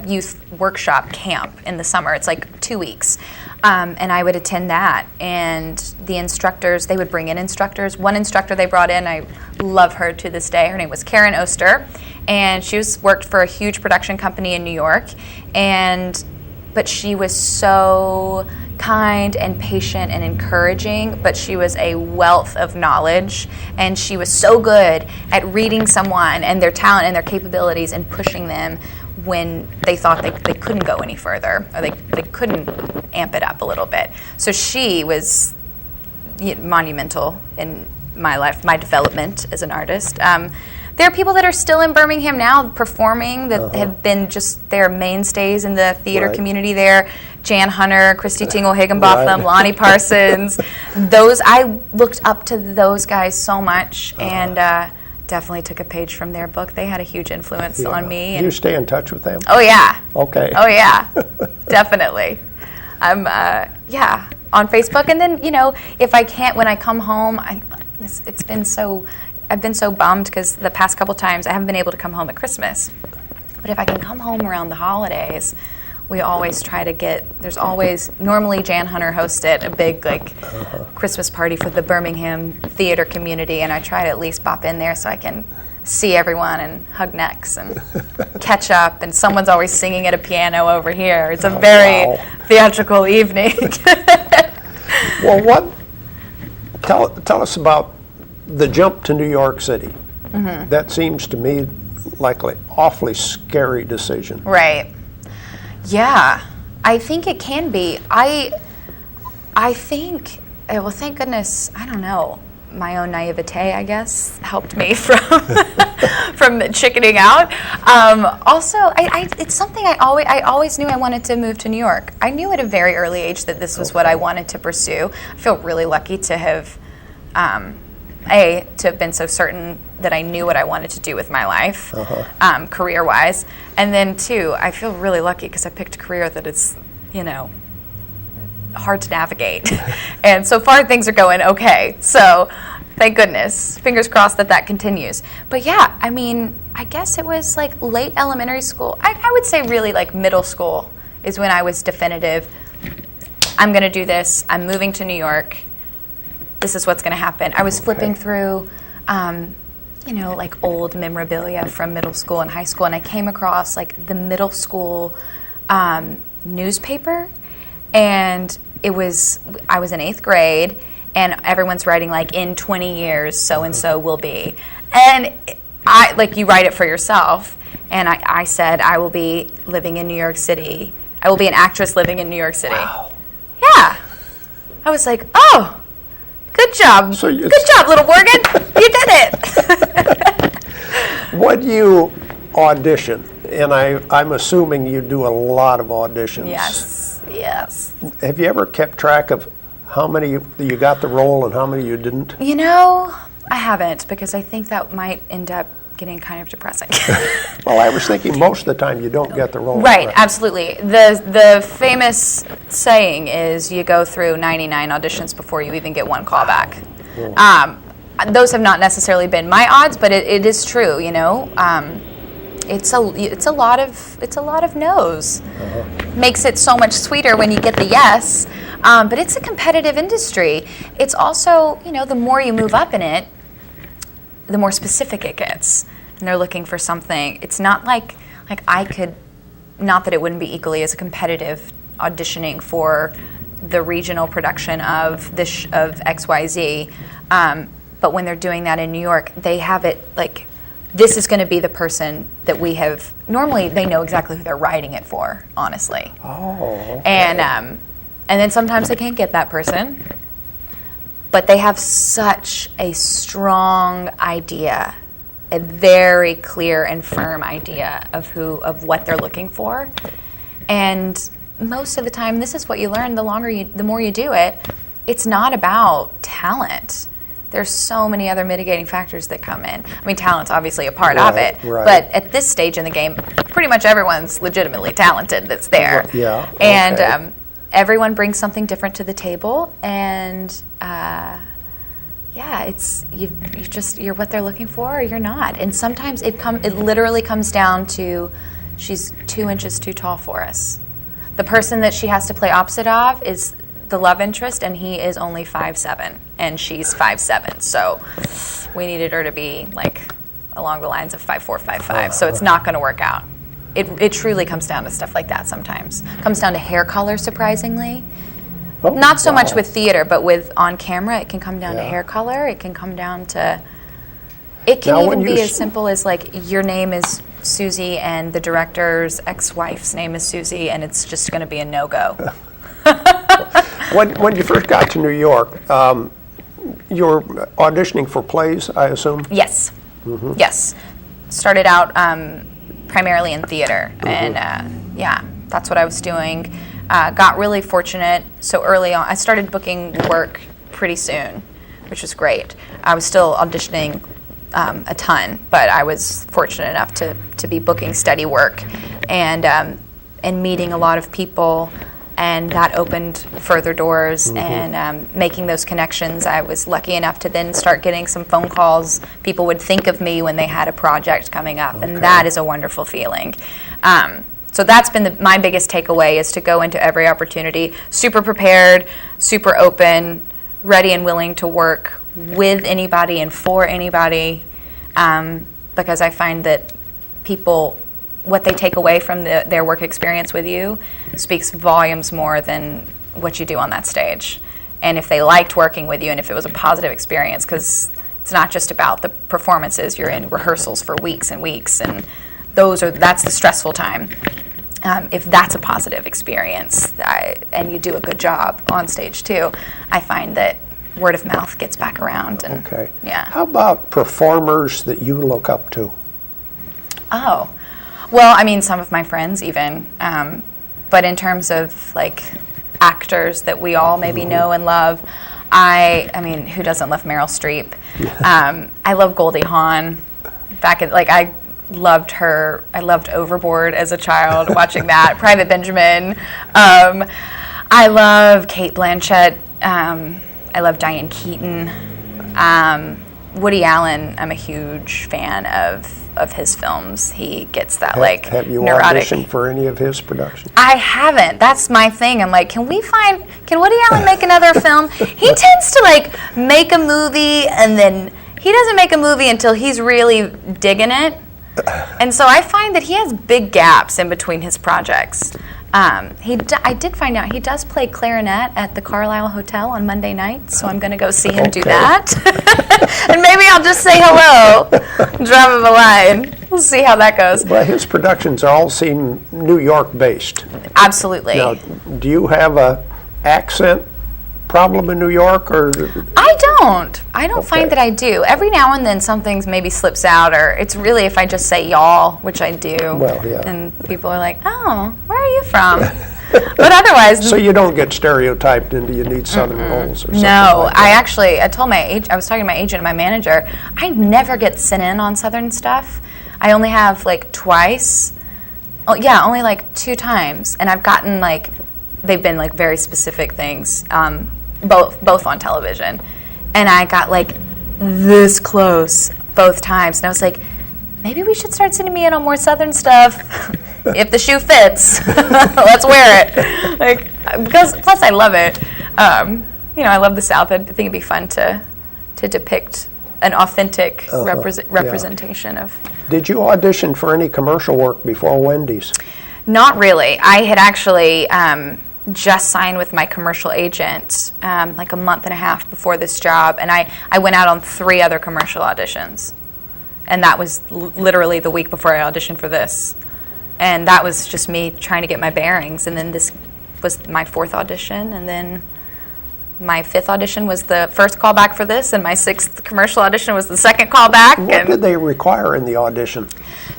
youth workshop camp in the summer. It's like 2 weeks. And I would attend that. And the instructors, they would bring in instructors. One instructor they brought in, I love her to this day. Her name was Karen Oster. And she worked for a huge production company in New York. But she was so kind and patient and encouraging, but she was a wealth of knowledge, and she was so good at reading someone and their talent and their capabilities and pushing them when they thought they couldn't go any further, or they couldn't amp it up a little bit. So she was monumental in my life, my development as an artist. There are people that are still in Birmingham now performing that have been just their mainstays in the theater community there. Jan Hunter, Christy Tingle Higginbotham, Lonnie Parsons. I looked up to those guys so much, and definitely took a page from their book. They had a huge influence on me.
Do you stay in touch with them?
Oh yeah.
Okay.
Oh yeah, definitely. I'm on Facebook, and then if I can't, when I come home, I've been so bummed because the past couple times I haven't been able to come home at Christmas. But if I can come home around the holidays, we always try to normally Jan Hunter hosted a big Christmas party for the Birmingham theater community, and I try to at least pop in there so I can see everyone and hug necks and catch up, and someone's always singing at a piano over here. It's a very theatrical evening.
Well, tell us about the jump to New York City. Mm-hmm. That seems to me like an awfully scary decision.
Right. Yeah, I think it can be. I think, well, thank goodness, I don't know, my own naivete, I guess, helped me from chickening out. Also, it's something I always knew I wanted to move to New York. I knew at a very early age that this was what I wanted to pursue. I feel really lucky to have, to have been so certain that I knew what I wanted to do with my life, career-wise. And then, two, I feel really lucky because I picked a career that is, hard to navigate. And so far, things are going okay. So, thank goodness. Fingers crossed that continues. But yeah, I mean, I guess it was like late elementary school. I would say really like middle school is when I was definitive. I'm going to do this. I'm moving to New York. This is what's going to happen. I was flipping through, like old memorabilia from middle school and high school, and I came across like the middle school newspaper, and I was in 8th grade, and everyone's writing like, in 20 years, so-and-so will be. And you write it for yourself, and I said, I will be living in New York City. I will be an actress living in New York City. Wow. Yeah. I was like, oh, good job. Good job, little Morgan. You did it.
When you audition, and I'm assuming you do a lot of auditions.
Yes.
Have you ever kept track of how many you got the role and how many you didn't?
I haven't, because I think that might end up getting kind of depressing.
Well, I was thinking most of the time you don't get the role.
Right, absolutely. The famous saying is you go through 99 auditions before you even get one callback. Those have not necessarily been my odds, but it is true. It's a lot of no's. Makes it so much sweeter when you get the yes. But it's a competitive industry. It's also, the more you move up in it, the more specific it gets. And they're looking for something. It's not like I could, not that it wouldn't be equally as competitive auditioning for the regional production of XYZ. But when they're doing that in New York, they have it like, this is going to be the person that we have. Normally, they know exactly who they're writing it for, honestly.
Oh, okay.
And then sometimes they can't get that person. But they have such a strong idea, a very clear and firm idea of what they're looking for. And most of the time, this is what you learn the more you do it. It's not about talent. There's so many other mitigating factors that come in. I mean, talent's obviously a part of it, but at this stage in the game, pretty much everyone's legitimately talented that's there.
Yeah.
And everyone brings something different to the table, and it's you're what they're looking for, or you're not. And sometimes it literally comes down to, she's 2 inches too tall for us. The person that she has to play opposite of is the love interest, and he is only 5'7", and she's 5'7". So we needed her to be like along the lines of 5'4", 5'5". So it's not going to work out. It truly comes down to stuff like that sometimes. Comes down to hair color, surprisingly. Not so much with theater, but with on camera, it can come down to hair color. It can come down to, it can even be as simple as like, your name is Susie, and the director's ex-wife's name is Susie, and it's just going to be a no-go.
When you first got to New York, you were auditioning for plays, I assume?
Yes. Yes. Started out primarily in theater, and yeah, that's what I was doing. Got really fortunate. So early on, I started booking work pretty soon, which was great. I was still auditioning a ton, but I was fortunate enough to be booking steady work and meeting a lot of people, and that opened further doors and making those connections. I was lucky enough to then start getting some phone calls. People would think of me when they had a project coming up, and that is a wonderful feeling. So that's been my biggest takeaway, is to go into every opportunity super prepared, super open, ready and willing to work with anybody and for anybody, because I find that people, what they take away from their work experience with you speaks volumes more than what you do on that stage. And if they liked working with you and if it was a positive experience, because it's not just about the performances, you're in rehearsals for weeks and weeks, and that's the stressful time. If that's a positive experience and you do a good job on stage too, I find that word of mouth gets back around. And, yeah.
How about performers that you look up to?
Oh, well, I mean, some of my friends even, but in terms of like actors that we all maybe know and love, I mean, who doesn't love Meryl Streep? I love Goldie Hawn. I loved her. I loved Overboard as a child, watching that. Private Benjamin. I love Cate Blanchett. I love Diane Keaton. Woody Allen, I'm a huge fan of his films. He gets that
Have you
neurotic.
auditioned for any of his productions?
I haven't. That's my thing. I'm like, can Woody Allen make another film? He tends to make a movie, and then he doesn't make a movie until he's really digging it. And so I find that he has big gaps in between his projects. I did find out he does play clarinet at the Carlisle Hotel on Monday nights, so I'm going to go see him do that. And maybe I'll just say hello, drop him a line. We'll see how that goes.
Well, his productions all seem New York based.
Absolutely.
Now, do you have a accent problem in New York, or?
I don't find that I do. Every now and then something maybe slips out, or it's really if I just say y'all, which I do, and people are like, oh, where are you from? But otherwise.
So you don't get stereotyped into you need Southern roles or something?
No,
like that.
I told I was talking to my agent and my manager, I never get sent in on Southern stuff. I only have twice. Oh, yeah, only 2 times. And I've gotten they've been very specific things, both on television. And I got this close both times. And I was like, maybe we should start sending me in on more Southern stuff. If the shoe fits, let's wear it. Because plus I love it. I love the South. I think it'd be fun to depict an authentic representation of.
Did you audition for any commercial work before Wendy's?
Not really. I had actually just signed with my commercial agent a month and a half before this job, and I went out on 3 other commercial auditions, and that was literally the week before I auditioned for this, and that was just me trying to get my bearings. And then this was my 4th audition, and then my 5th audition was the first callback for this, and my 6th commercial audition was the second callback.
What did they require in the audition?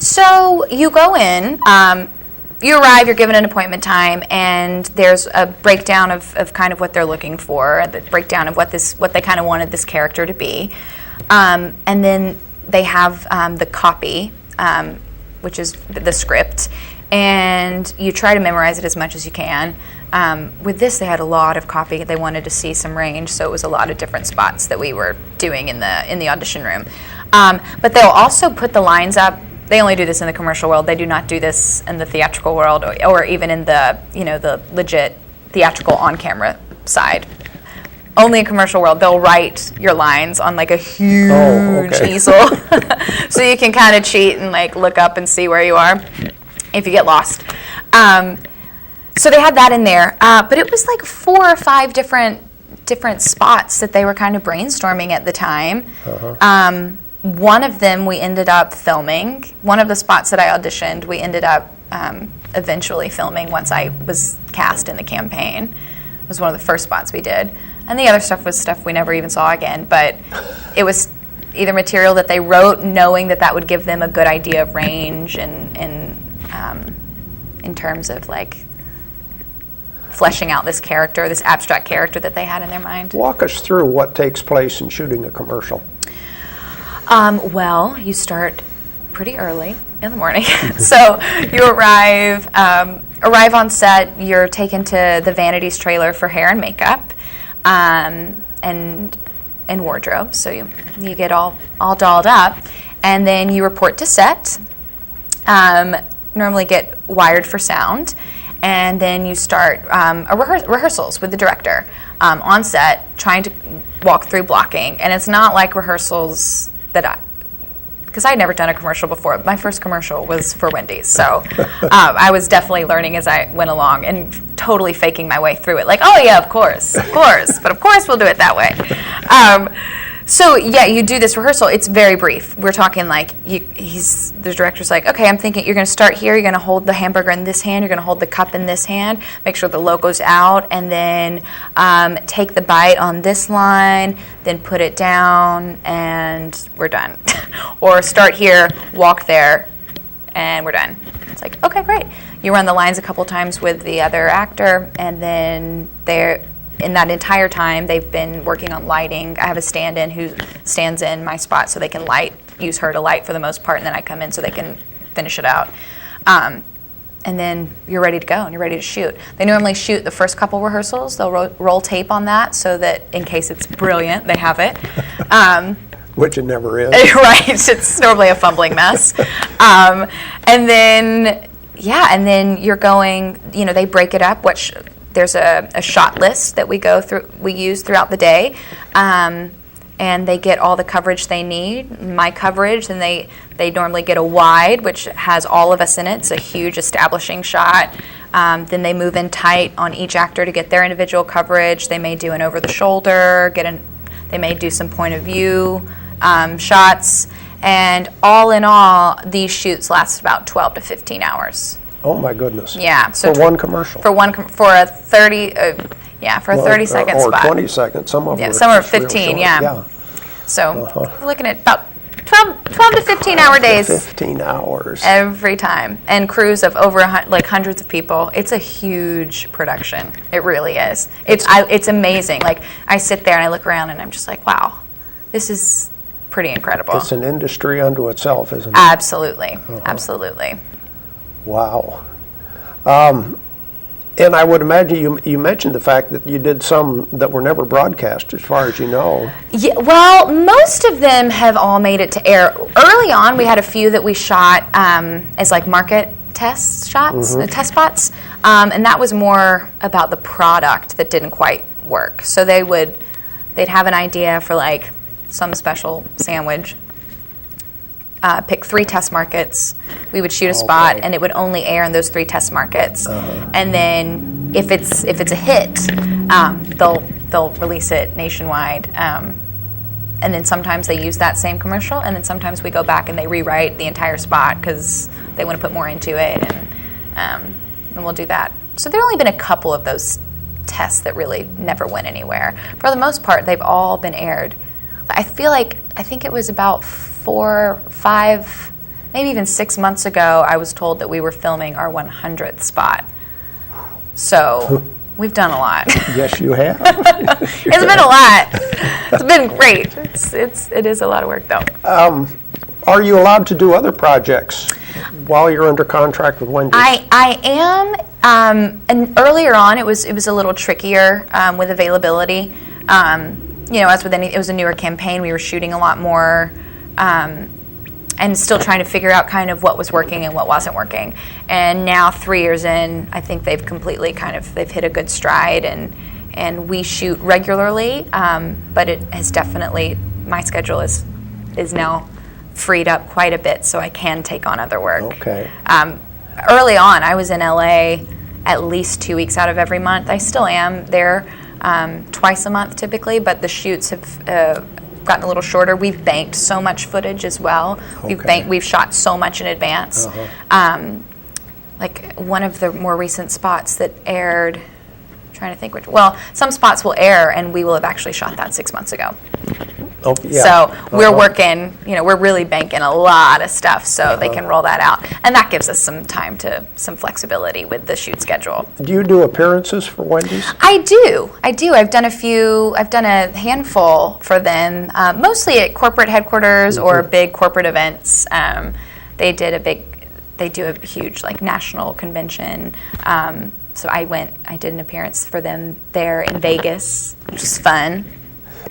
So you go in, you arrive, you're given an appointment time, and there's a breakdown of kind of what they're looking for, the breakdown of what they kind of wanted this character to be. And then they have the copy, which is the script, and you try to memorize it as much as you can. With this, they had a lot of copy. They wanted to see some range, so it was a lot of different spots that we were doing in the audition room. But they'll also put the lines up. They only do this in the commercial world. They do not do this in the theatrical world, or even in the the legit theatrical on-camera side. Only in commercial world, they'll write your lines on a huge easel, so you can kind of cheat and look up and see where you are if you get lost. So they had that in there, but it was 4 or 5 different spots that they were kind of brainstorming at the time. one of them we ended up filming. One of the spots that I auditioned, we ended up eventually filming once I was cast in the campaign. It was one of the first spots we did. And the other stuff was stuff we never even saw again, but it was either material that they wrote knowing that that would give them a good idea of range and in terms of like fleshing out this character, this abstract character that they had in their mind.
Walk us through what takes place in shooting a commercial.
Well, you start pretty early in the morning. So you arrive on set, you're taken to the Vanities trailer for hair and makeup and wardrobe. So you get all dolled up, and then you report to set, normally get wired for sound, and then you start rehearsals with the director on set, trying to walk through blocking. And it's not like rehearsals because I'd never done a commercial before. My first commercial was for Wendy's, so I was definitely learning as I went along and totally faking my way through it. Like, oh yeah, of course, but of course we'll do it that way. So yeah, you do this rehearsal. It's very brief. We're talking like the director's like, okay, I'm thinking you're going to start here. You're going to hold the hamburger in this hand. You're going to hold the cup in this hand. Make sure the logo's out, and then take the bite on this line. Then put it down, and we're done. Or start here, walk there, and we're done. It's like, okay, great. You run the lines a couple times with the other actor, and then in that entire time, they've been working on lighting. I have a stand-in who stands in my spot so they can use her to light for the most part, and then I come in so they can finish it out. And then you're ready to go and you're ready to shoot. They normally shoot the first couple rehearsals. They'll roll tape on that so that in case it's brilliant, they have it.
Which it never is.
Right, it's normally a fumbling mess. And then you're going, they break it up, which there's a shot list that we use throughout the day, and they get all the coverage they need, my coverage, and they normally get a wide, which has all of us in it. It's a huge establishing shot. Then they move in tight on each actor to get their individual coverage. They may do an over the shoulder, they may do some point of view shots, and all in all, these shoots last about 12 to 15 hours.
Oh my goodness!
Yeah, so
for one commercial.
For a 30-second spot.
Or 20 seconds. Some of them.
Yeah, some are 15. Yeah. So we're looking at about 12 to 15 hour days.
15 hours
every time, and crews of over hundreds of people. It's a huge production. It really is. It's amazing. Like I sit there and I look around and I'm just like, wow, this is pretty incredible.
It's an industry unto itself, isn't it?
Absolutely. Absolutely.
Wow. And I would imagine you mentioned the fact that you did some that were never broadcast, as far as you know.
Yeah, well, most of them have all made it to air. Early on, we had a few that we shot as like market test shots, test spots, and that was more about the product that didn't quite work. So they'd have an idea for like some special sandwich. Pick 3 test markets. We would shoot a spot, and it would only air in those 3 test markets. And then, if it's a hit, they'll release it nationwide. And then sometimes they use that same commercial, and then sometimes we go back and they rewrite the entire spot because they want to put more into it, and we'll do that. So there have only been a couple of those tests that really never went anywhere. For the most part, they've all been aired. I think it was about 4, 5, maybe even 6 months ago, I was told that we were filming our 100th spot. So we've done a lot.
Yes, you have.
It's been a lot. It's been great. It is a lot of work, though.
Are you allowed to do other projects while you're under contract with Wendy?
I am. And earlier on, it was a little trickier with availability. As with it was a newer campaign. We were shooting a lot more. And still trying to figure out kind of what was working and what wasn't working. And now 3 years in, I think they've completely they've hit a good stride, and we shoot regularly, but it has definitely, my schedule is now freed up quite a bit so I can take on other work.
Okay.
Early on, I was in LA at least 2 weeks out of every month. I still am there twice a month typically, but the shoots have gotten a little shorter. We've banked so much footage as well. We've shot so much in advance. Like one of the more recent spots that aired, trying to think which, well, some spots will air and we will have actually shot that 6 months ago.
Oh, yeah.
So we're working, we're really banking a lot of stuff so they can roll that out. And that gives us some time some flexibility with the shoot schedule.
Do you do appearances for Wendy's?
I do. I've done a handful for them, mostly at corporate headquarters or big corporate events. They do a huge like national convention. So I did an appearance for them there in Vegas, which is fun.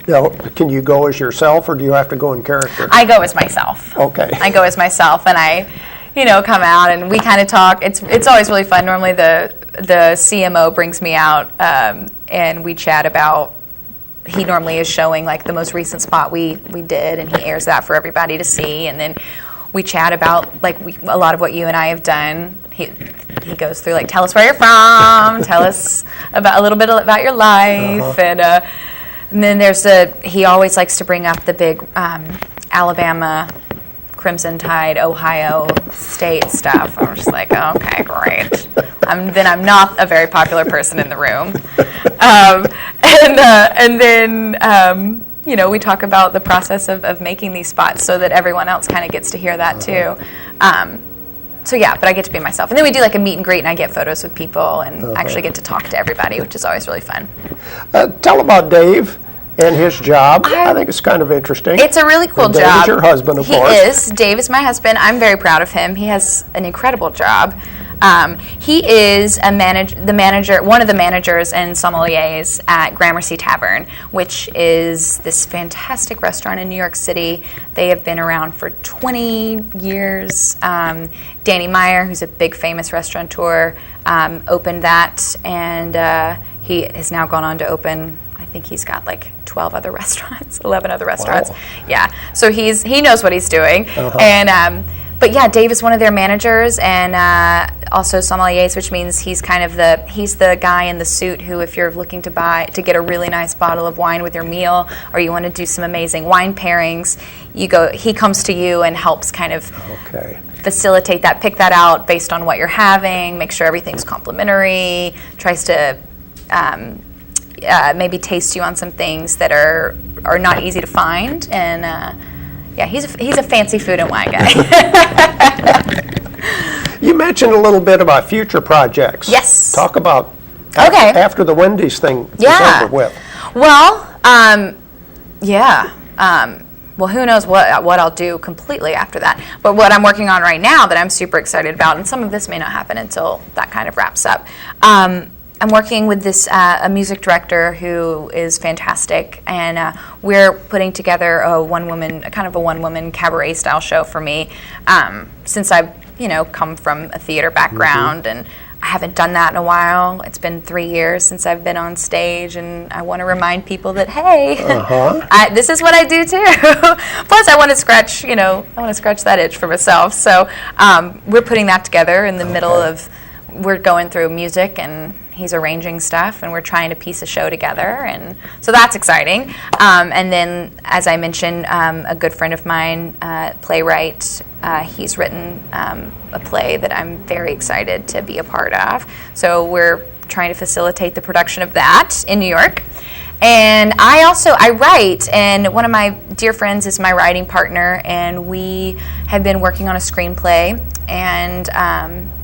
Now, can you go as yourself, or do you have to go in character?
I go as myself.
Okay.
I go as myself, and I, come out, and we kind of talk. It's always really fun. Normally, the CMO brings me out, and we chat about. He normally is showing like the most recent spot we did, and he airs that for everybody to see, and then we chat about like a lot of what you and I have done. He goes through like, tell us where you're from, tell us about a little bit about your life, and then he always likes to bring up the big Alabama, Crimson Tide, Ohio State stuff. I'm just like, okay, great. Then I'm not a very popular person in the room. And then we talk about the process of making these spots so that everyone else kind of gets to hear that too. So yeah, but I get to be myself. And then we do like a meet and greet and I get photos with people and actually get to talk to everybody, which is always really fun.
Tell about Dave and his job. I think it's kind of interesting.
It's a really cool job.
Dave is your husband, of course.
He is. Dave is my husband. I'm very proud of him. He has an incredible job. He is one of the managers and sommeliers at Gramercy Tavern, which is this fantastic restaurant in New York City. They have been around for 20 years. Danny Meyer, who's a big famous restaurateur, opened that, and he has now gone on to open, I think he's got like 12 other restaurants, 11 other restaurants. Wow. Yeah, so he knows what he's doing. And but yeah, Dave is one of their managers and also sommeliers, which means he's kind of the guy in the suit who, if you're looking to get a really nice bottle of wine with your meal, or you want to do some amazing wine pairings, he comes to you and helps kind of facilitate that, pick that out based on what you're having, make sure everything's complimentary, tries to maybe taste you on some things that are not easy to find, and yeah, he's a fancy food and wine guy.
You mentioned a little bit about future projects.
Yes.
Talk about after the Wendy's thing is over with.
Well, well, who knows what I'll do completely after that. But what I'm working on right now that I'm super excited about, and some of this may not happen until that kind of wraps up, I'm working with a music director who is fantastic, and we're putting together a one-woman cabaret style show for me. Since I've come from a theater background, and I haven't done that in a while. It's been 3 years since I've been on stage, and I want to remind people that hey, this is what I do too. Plus, I want to scratch that itch for myself. So we're putting that together in the middle of. We're going through music and he's arranging stuff and we're trying to piece a show together, and so that's exciting. And then, as I mentioned, a good friend of mine, playwright, he's written a play that I'm very excited to be a part of. So we're trying to facilitate the production of that in New York. And I write, and one of my dear friends is my writing partner, and we have been working on a screenplay and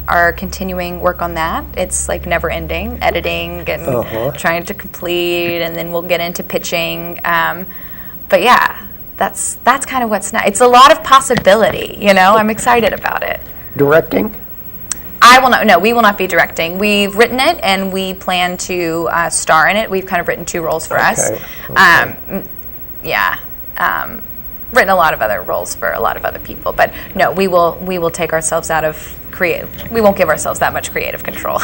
are continuing work on that. It's like never ending, editing and trying to complete, and then we'll get into pitching. But yeah, that's kind of what's next. It's a lot of possibility, I'm excited about it.
Directing?
We will not be directing. We've written it and we plan to star in it. We've kind of written 2 roles for us. Written a lot of other roles for a lot of other people, but no, we will take ourselves out of we won't give ourselves that much creative control.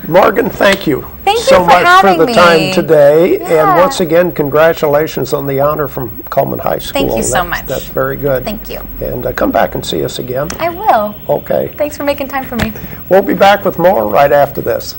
Morgan, thank you
so
so much for the
me.
time today. And once again, congratulations on the honor from Coleman High School.
Thank you so much.
That's very good.
Thank you.
And come back and see us again.
I will.
Okay.
Thanks for making time for me.
We'll be back with more right after this.